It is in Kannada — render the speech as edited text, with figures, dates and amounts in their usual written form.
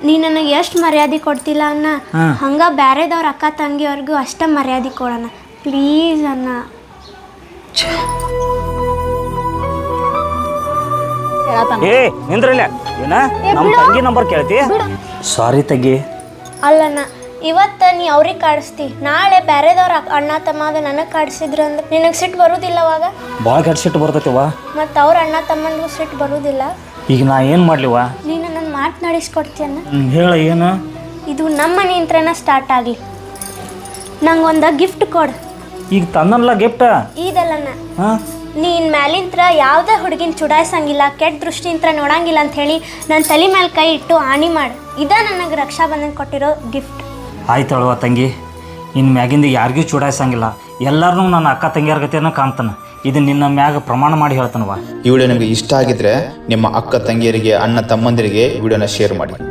ನೀ ನನಗೆ ಎಷ್ಟು ಮರ್ಯಾದೆ ಕೊಡ್ತಿಲ್ಲ ಅಣ್ಣ, ಹಂಗೆ ಬೇರೆದವ್ರ ಅಕ್ಕ ತಂಗಿಯವ್ರಿಗೂ ಅಷ್ಟೇ ಮರ್ಯಾದೆ ಕೊಡೋಣ ಪ್ಲೀಸ್ ಅಣ್ಣ. ಏ ನಿಂದ್ರಲ್ಲ ಏನ ನಮ್ಮ ತಂಗಿ ನಂಬರ್ ಕೇಳ್ತಿ? ಸಾರಿ ತಂಗಿ. ಅಲ್ಲಣ್ಣ, ಇವತ್ತು ನೀ ಅವ್ರಿಗೆ ಕಾಡಿಸ್ತಿ, ನಾಳೆ ಬೇರೆದವ್ರ ಅಣ್ಣ ತಮ್ಮ ಅದು ನನಗೆ ಕಾಡಿಸಿದ್ರು ಅಂದ್ರೆ ನಿನಗೆ ಸಿಟ್ಟು ಬರೋದಿಲ್ಲ ಅವಾಗ? ಭಾಳ ಕೆಟ್ಟ ಸಿಟ್ಟು ಬರ್ತೈತಿವ. ಮತ್ತು ಅವ್ರ ಅಣ್ಣ ತಮ್ಮನಿಗೂ ಸಿಟ್ಟು ಬರೋದಿಲ್ಲ? ಈಗ ನಾ ಏನು ಮಾಡ್ಲಿವ? ನೀನು ನನ್ನ ಮಾತು ನಡೆಸ್ಕೊಡ್ತೀಯನ್ನ? ಹೇಳ ಏನು? ಇದು ನಮ್ಮ ಮನೆ ಇಂತ್ರನ ಸ್ಟಾರ್ಟ್ ಆಗಲಿ. ನಂಗೆ ಒಂದು ಗಿಫ್ಟ್ ಕೊಡು. ಈಗ ತಂದಲ್ಲ ಗಿಫ್ಟ್? ಇದಲ್ಲಣ್ಣ, ನೀನು ಮ್ಯಾಲಿಂತ್ರ ಯಾವುದೇ ಹುಡುಗಿನ ಚುಡಾಯಿಸಂಗಿಲ್ಲ, ಕೆಟ್ಟ ದೃಷ್ಟಿಯಿಂದ ನೋಡಂಗಿಲ್ಲ ಅಂಥೇಳಿ ನನ್ನ ತಲೆ ಮೇಲೆ ಕೈ ಇಟ್ಟು ಆಣಿ ಮಾಡು. ಇದ ನನಗೆ ರಕ್ಷಾ ಬಂಧನ ಕೊಟ್ಟಿರೋ ಗಿಫ್ಟ್. ಆಯ್ತಳವ ತಂಗಿ, ಇನ್ನು ಮ್ಯಾಗಿಂದ ಯಾರಿಗೂ ಚೂಡಾಯಿಸಂಗಿಲ್ಲ, ಎಲ್ಲರೂ ನನ್ನ ಅಕ್ಕ ತಂಗಿಯರ ಗತಿಯನ್ನು ಕಾಣ್ತಾನೆ. ಇದು ನಿನ್ನ ಮ್ಯಾಗ ಪ್ರಮಾಣ ಮಾಡಿ ಹೇಳ್ತಾನವ. ಈ ವಿಡಿಯೋ ನಿಮಗೆ ಇಷ್ಟ ಆಗಿದ್ರೆ ನಿಮ್ಮ ಅಕ್ಕ ತಂಗಿಯರಿಗೆ ಅಣ್ಣ ತಮ್ಮಂದಿರಿಗೆ ವಿಡಿಯೋನ ಶೇರ್ ಮಾಡಿ.